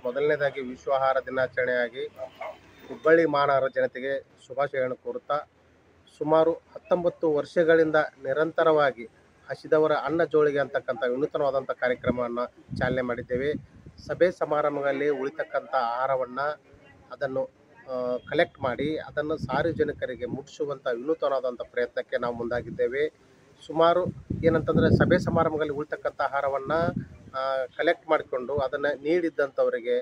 ಮೊದಲನೇದಾಗಿ ವಿಶ್ವ ಆಹಾರ ದಿನಾಚರಣೆಯಾಗಿ ಹುಬ್ಬಳ್ಳಿ ಮಹಾನಗರ ಜನತೆಗೆ ಶುಭಾಶಯಗಳನ್ನು ಕೋರುತ್ತಾ, ಸುಮಾರು 19 ವರ್ಷಗಳಿಂದ ನಿರಂತರವಾಗಿ ಹಸಿದವರ ಅನ್ನ ಜೋಳಿಗೆ ಅಂತಕ್ಕಂಥ ವಿನೂತನವಾದಂಥ ಕಾರ್ಯಕ್ರಮವನ್ನು ಚಾಲನೆ ಮಾಡಿದ್ದೇವೆ. ಸಭೆ ಸಮಾರಂಭಗಳಲ್ಲಿ ಉಳಿತಕ್ಕಂಥ ಆಹಾರವನ್ನು ಅದನ್ನು ಕಲೆಕ್ಟ್ ಮಾಡಿ ಅದನ್ನು ಸಾರ್ವಜನಿಕರಿಗೆ ಮುಟ್ಟಿಸುವಂಥ ವಿನೂತನವಾದಂಥ ಪ್ರಯತ್ನಕ್ಕೆ ನಾವು ಮುಂದಾಗಿದ್ದೇವೆ. ಸುಮಾರು ಏನಂತಂದರೆ, ಸಭೆ ಸಮಾರಂಭಗಳಲ್ಲಿ ಉಳಿತಕ್ಕಂಥ ಆಹಾರವನ್ನು ಕಲೆಕ್ಟ್ ಮಾಡಿಕೊಂಡು ಅದನ್ನು ನೀಡಿದ್ದಂಥವರಿಗೆ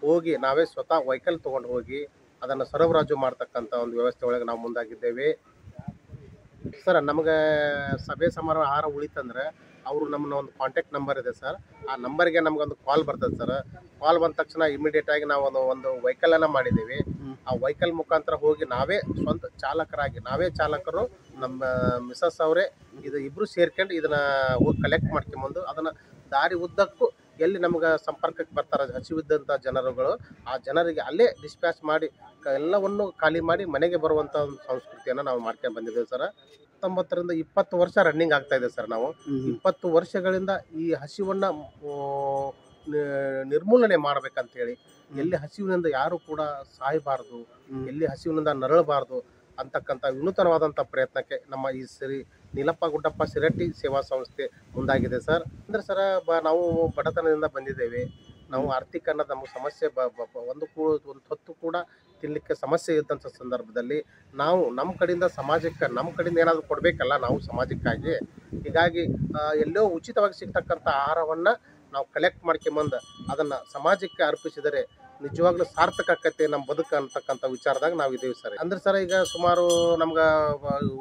ಹೋಗಿ ನಾವೇ ಸ್ವತಃ ವೆಹಿಕಲ್ ತೊಗೊಂಡು ಹೋಗಿ ಅದನ್ನು ಸರಬರಾಜು ಮಾಡ್ತಕ್ಕಂಥ ಒಂದು ವ್ಯವಸ್ಥೆ ಒಳಗೆ ನಾವು ಮುಂದಾಗಿದ್ದೇವೆ. ಸರ್, ನಮಗೆ ಸಭೆ ಸಮಾರಂಭ ಆಹಾರ ಉಳಿತಂದ್ರೆ ಅವರು ನಮ್ಮನ್ನ ಒಂದು ಕಾಂಟ್ಯಾಕ್ಟ್ ನಂಬರ್ ಇದೆ ಸರ್, ಆ ನಂಬರ್ಗೆ ನಮಗೊಂದು ಕಾಲ್ ಬರ್ತದೆ ಸರ್. ಕಾಲ್ ಬಂದ ತಕ್ಷಣ ಇಮಿಡಿಯೇಟಾಗಿ ನಾವು ಒಂದು ವೆಹಿಕಲನ್ನು ಮಾಡಿದ್ದೀವಿ. ಆ ವೆಹಿಕಲ್ ಮುಖಾಂತರ ಹೋಗಿ ನಾವೇ ಸ್ವಂತ ಚಾಲಕರಾಗಿ, ನಾವೇ ಚಾಲಕರು, ನಮ್ಮ ಮಿಸಸ್ ಅವರೇ ಇದು ಇಬ್ಬರು ಸೇರ್ಕೊಂಡು ಇದನ್ನು ಹೋಗಿ ಕಲೆಕ್ಟ್ ಮಾಡ್ಕೊಂಬಂದು ಅದನ್ನು ದಾರಿ ಉದ್ದಕ್ಕೂ ಎಲ್ಲಿ ನಮ್ಗೆ ಸಂಪರ್ಕಕ್ಕೆ ಬರ್ತಾರೆ ಹಸಿವಿದ್ದಂಥ ಜನರುಗಳು, ಆ ಜನರಿಗೆ ಅಲ್ಲೇ ಡಿಸ್ಪ್ಯಾಚ್ ಮಾಡಿ ಎಲ್ಲವನ್ನು ಖಾಲಿ ಮಾಡಿ ಮನೆಗೆ ಬರುವಂಥ ಒಂದು ಸಂಸ್ಕೃತಿಯನ್ನು ನಾವು ಮಾಡ್ಕೊಂಡು ಬಂದಿದ್ದೇವೆ ಸರ್. 19ರಿಂದ 20 ವರ್ಷ ರನ್ನಿಂಗ್ ಆಗ್ತಾ ಇದೆ ಸರ್. ನಾವು 20 ವರ್ಷಗಳಿಂದ ಈ ಹಸಿವನ್ನು ನಿರ್ಮೂಲನೆ ಮಾಡ್ಬೇಕಂತೇಳಿ, ಎಲ್ಲಿ ಹಸಿವಿನಿಂದ ಯಾರು ಕೂಡ ಸಾಯಬಾರ್ದು, ಎಲ್ಲಿ ಹಸಿವಿನಿಂದ ನರಳಬಾರ್ದು ಅಂತಕ್ಕಂಥ ವಿನೂತನವಾದಂಥ ಪ್ರಯತ್ನಕ್ಕೆ ನಮ್ಮ ಈ ನೀಲಪ್ಪ ಗುಡ್ಡಪ್ಪ ಶಿರಟ್ಟಿ ಸೇವಾ ಸಂಸ್ಥೆ ಮುಂದಾಗಿದೆ ಸರ್. ಅಂದರೆ ಸರ್, ನಾವು ಬಡತನದಿಂದ ಬಂದಿದ್ದೇವೆ. ನಾವು ಆರ್ಥಿಕ ಅನ್ನೋದು ನಮಗೆ ಸಮಸ್ಯೆ ಒಂದು ಹೊತ್ತು ಕೂಡ ತಿನ್ನಲಿಕ್ಕೆ ಸಮಸ್ಯೆ ಇದ್ದಂಥ ಸಂದರ್ಭದಲ್ಲಿ ನಾವು ನಮ್ಮ ಕಡೆಯಿಂದ ಸಮಾಜಕ್ಕೆ, ನಮ್ಮ ಕಡೆಯಿಂದ ಏನಾದರೂ ಕೊಡಬೇಕಲ್ಲ ನಾವು ಸಮಾಜಕ್ಕಾಗಿ. ಹೀಗಾಗಿ ಎಲ್ಲೋ ಉಚಿತವಾಗಿ ಸಿಗ್ತಕ್ಕಂಥ ಆಹಾರವನ್ನು ನಾವು ಕಲೆಕ್ಟ್ ಮಾಡ್ಕೊಂಬಂದು ಅದನ್ನು ಸಮಾಜಕ್ಕೆ ಅರ್ಪಿಸಿದರೆ ನಿಜವಾಗ್ಲೂ ಸಾರ್ಥಕ ಆಕೈತೆ ನಮ್ಮ ಬದುಕು ಅಂತಕ್ಕಂಥ ವಿಚಾರದಾಗ ನಾವು ಇದ್ದೀವಿ ಸರ್. ಅಂದ್ರೆ ಸರ್, ಈಗ ಸುಮಾರು ನಮ್ಗೆ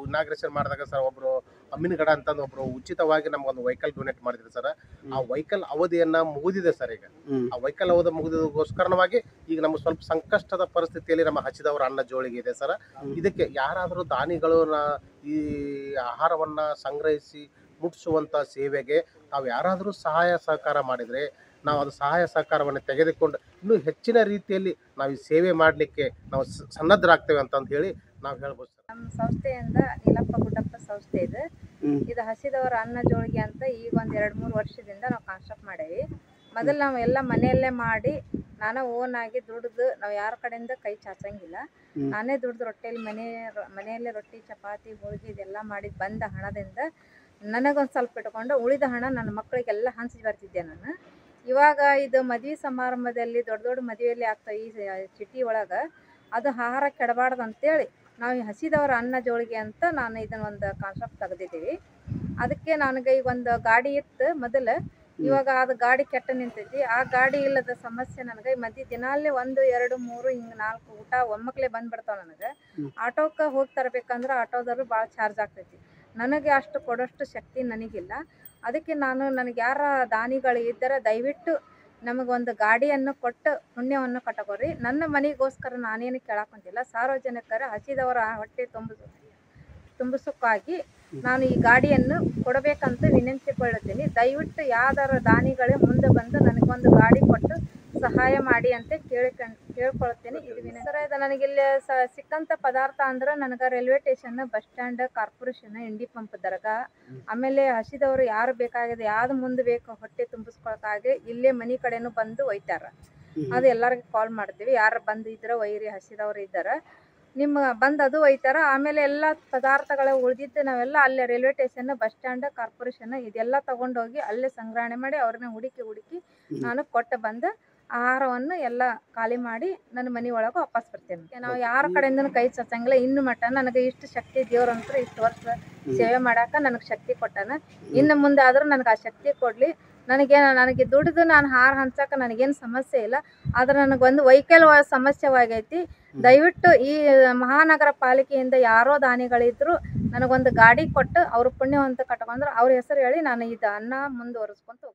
ಇನಾಗ್ರೇಷನ್ ಮಾಡಿದಾಗ ಸರ್, ಒಬ್ಬರು ಅಮ್ಮಿನಗಡ ಅಂತಂದು ಒಬ್ಬರು ಉಚಿತವಾಗಿ ನಮ್ಗೊಂದು ವೆಹಿಕಲ್ ಡೊನೇಟ್ ಮಾಡಿದ್ರು ಸರ್. ಆ ವೆಹಿಕಲ್ ಅವಧಿಯನ್ನು ಮುಗಿದಿದೆ ಸರ್. ಈಗ ಆ ವೆಹಿಕಲ್ ಅವಧಿ ಮುಗಿದೋಸ್ಕರವಾಗಿ ಈಗ ನಮ್ಗೆ ಸ್ವಲ್ಪ ಸಂಕಷ್ಟದ ಪರಿಸ್ಥಿತಿಯಲ್ಲಿ ನಮ್ಮ ಹಸಿದವರ ಅನ್ನ ಜೋಳಿಗೆ ಇದೆ ಸರ್. ಇದಕ್ಕೆ ಯಾರಾದರೂ ದಾನಿಗಳು ಈ ಆಹಾರವನ್ನು ಸಂಗ್ರಹಿಸಿ ಮುಟ್ಟಿಸುವಂಥ ಸೇವೆಗೆ ನಾವು ಯಾರಾದರೂ ಸಹಾಯ ಸಹಕಾರ ಮಾಡಿದರೆ ನಾವು ಅದು ಸಹಾಯ ಸಹಕಾರವನ್ನು ತೆಗೆದುಕೊಂಡು ಇನ್ನೂ ಹೆಚ್ಚಿನ ರೀತಿಯಲ್ಲಿ ನಾವು ಈ ಸೇವೆ ಮಾಡಲಿಕ್ಕೆ ನಾವು ಸನ್ನದ್ಧರಾಗ್ತೇವೆ ಅಂತಂದು ಹೇಳಿ ನಾವು ಹೇಳ್ಬೋದು ಸರ್. ನಮ್ಮ ಸಂಸ್ಥೆಯಿಂದ ನೀಲಪ್ಪ ಗುಡ್ಡಪ್ಪ ಸಂಸ್ಥೆ ಇದೆ. ಇದು ಹಸಿದವರ ಅನ್ನ ಜೋಳಿಗೆ ಅಂತ ಈಗ ಒಂದು 2-3 ವರ್ಷದಿಂದ ನಾವು ಕಾನ್ಸೆಪ್ಟ್ ಮಾಡೇವಿ. ಮೊದಲು ನಾವು ಎಲ್ಲ ಮನೆಯಲ್ಲೇ ಮಾಡಿ ನಾನೇ ಓನ್ ಆಗಿ ದುಡ್ದು, ನಾವು ಯಾರ ಕಡೆಯಿಂದ ಕೈ ಚಾಚಂಗಿಲ್ಲ. ನಾನೇ ದುಡ್ದು ಮನೆಯಲ್ಲೇ ರೊಟ್ಟಿ, ಚಪಾತಿ, ಹೋಳಿಗೆ ಇದೆಲ್ಲ ಮಾಡಿ ಬಂದ ಹಣದಿಂದ ನನಗೊಂದು ಸ್ವಲ್ಪ ಇಟ್ಕೊಂಡು ಉಳಿದ ಹಣ ನನ್ನ ಮಕ್ಕಳಿಗೆಲ್ಲ ಹಂಚಿ ಬರ್ತಿದ್ದೆ ನಾನು. ಇವಾಗ ಇದು ಮದುವೆ ಸಮಾರಂಭದಲ್ಲಿ ದೊಡ್ಡ ಮದುವೆಯಲ್ಲಿ ಆಗ್ತಾ ಈ ಸಿಟಿ ಒಳಗೆ ಅದು ಆಹಾರ ಕೆಡಬಾರ್ದು ಅಂತೇಳಿ ನಾವು ಈ ಹಸಿದವರ ಅನ್ನ ಜೋಳಿಗೆ ಅಂತ ನಾನು ಇದನ್ನ ಒಂದು ಕಾನ್ಸೆಪ್ಟ್ ತೆಗೆದಿದ್ದೀವಿ. ಅದಕ್ಕೆ ನನಗೆ ಈಗ ಒಂದು ಗಾಡಿ ಇತ್ತು ಮೊದಲು. ಇವಾಗ ಅದು ಗಾಡಿ ಕೆಟ್ಟ ನಿಂತೈತಿ. ಆ ಗಾಡಿ ಇಲ್ಲದ ಸಮಸ್ಯೆ ನನಗೆ ಮಧ್ಯೆ ದಿನಾಲೇ 1, 2, 3 ಹಿಂಗೆ 4 ಊಟ ಒಮ್ಮಕ್ಲೆ ಬಂದ್ಬಿಡ್ತಾವೆ ನನಗೆ. ಆಟೋಕ್ಕೆ ಹೋಗಿ ತರಬೇಕಂದ್ರೆ ಆಟೋದವರು ಭಾಳ ಚಾರ್ಜ್ ಆಗ್ತೈತಿ. ನನಗೆ ಅಷ್ಟು ಕೊಡೋಷ್ಟು ಶಕ್ತಿ ನನಗಿಲ್ಲ. ಅದಕ್ಕೆ ನನಗೆ ಯಾರ ದಾನಿಗಳು ಇದ್ದರೆ ದಯವಿಟ್ಟು ನಮಗೊಂದು ಗಾಡಿಯನ್ನು ಕೊಟ್ಟು ಪುಣ್ಯವನ್ನು ಕಟ್ಟಕೋರಿ. ನನ್ನ ಮನೆಗೋಸ್ಕರ ನಾನೇನು ಕೇಳಾಕೊಂತಿಲ್ಲ. ಸಾರ್ವಜನಿಕರ ಹಸಿದವರ ಹೊಟ್ಟೆ ತುಂಬಿಸೋಕ್ಕಾಗಿ ನಾನು ಈ ಗಾಡಿಯನ್ನು ಕೊಡಬೇಕಂತ ವಿನಂತಿಕೊಳ್ಳುತ್ತೀನಿ. ದಯವಿಟ್ಟು ಯಾವ್ದಾರ ದಾನಿಗಳೇ ಮುಂದೆ ಬಂದು ನನಗೊಂದು ಗಾಡಿ ಕೊಟ್ಟು ಸಹಾಯ ಮಾಡಿ ಅಂತ ಕೇಳ್ಕೊಳ್ತೀನಿ. ಇದು ವಿನಂತಿ. ನನಗಿಲ್ಲಿ ಸಿಕ್ಕಂಥ ಪದಾರ್ಥ ಅಂದ್ರೆ ನನಗೆ railway station, bus stand, corporation, ಇಂಡಿ ಪಂಪ್, ದರ್ಗಾ, ಆಮೇಲೆ ಹಸಿದವರು ಯಾರು ಬೇಕಾಗಿದೆ, ಯಾವ್ದು ಮುಂದೆ ಬೇಕು ಹೊಟ್ಟೆ ತುಂಬಿಸ್ಕೊಳಕ್ಕಾಗಿ ಇಲ್ಲೇ ಮನೆ ಕಡೆನೂ ಬಂದು ಒಯ್ತಾರ. ಅದು ಎಲ್ಲರಿಗೂ ಕಾಲ್ ಮಾಡ್ತೀವಿ. ಯಾರು ಬಂದು ಇದ್ರೆ ಒಯ್ಯಿರಿ, ಹಸಿದವರು ಇದ್ದಾರೆ ನಿಮ್ಮ ಬಂದು ಅದು ಒಯ್ತಾರ. ಆಮೇಲೆ ಎಲ್ಲ ಪದಾರ್ಥಗಳ ಉಳಿದಿದ್ದು ನಾವೆಲ್ಲ ಅಲ್ಲೇ railway station, bus stand, corporation ಇದೆಲ್ಲ ತಗೊಂಡೋಗಿ ಅಲ್ಲೇ ಸಂಗ್ರಹಣೆ ಮಾಡಿ ಅವ್ರನ್ನ ಹುಡುಕಿ ನಾನು ಕೊಟ್ಟು ಬಂದು ಆಹಾರವನ್ನು ಎಲ್ಲ ಖಾಲಿ ಮಾಡಿ ನನ್ನ ಮನೆ ಒಳಗೆ ವಾಪಸ್ ಬರ್ತೇನೆ. ನಾವು ಯಾರ ಕಡೆಯಿಂದ ಕೈ ಚಾಚಂಗಿಲ್ಲ. ಇನ್ನು ಮಟ್ಟ ನನಗೆ ಇಷ್ಟು ಶಕ್ತಿ ದೇವ್ರಂತೂ ಇಷ್ಟು ವರ್ಷ ಸೇವೆ ಮಾಡಾಕ ನನಗೆ ಶಕ್ತಿ ಕೊಟ್ಟಾನ. ಇನ್ನು ಮುಂದೆ ಆದರೂ ನನಗೆ ಆ ಶಕ್ತಿ ಕೊಡಲಿ. ನನಗೆ ದುಡಿದು ನಾನು ಆಹಾರ ಹಂಚಕ್ಕೆ ನನಗೇನು ಸಮಸ್ಯೆ ಇಲ್ಲ. ಆದರೆ ನನಗೊಂದು ವೆಹಿಕಲ್ ಸಮಸ್ಯೆವಾಗೈತಿ. ದಯವಿಟ್ಟು ಈ ಮಹಾನಗರ ಪಾಲಿಕೆಯಿಂದ ಯಾರೋ ದಾನಿಗಳಿದ್ರು ನನಗೊಂದು ಗಾಡಿ ಕೊಟ್ಟು ಅವರು ಪುಣ್ಯವಂತ ಕಟ್ಕೊಂಡ್ರೆ ಅವ್ರ ಹೆಸರು ಹೇಳಿ ನಾನು ಇದು ಅನ್ನ ಮುಂದುವರಿಸ್ಕೊಂತ ಹೋಗ್ತೀನಿ.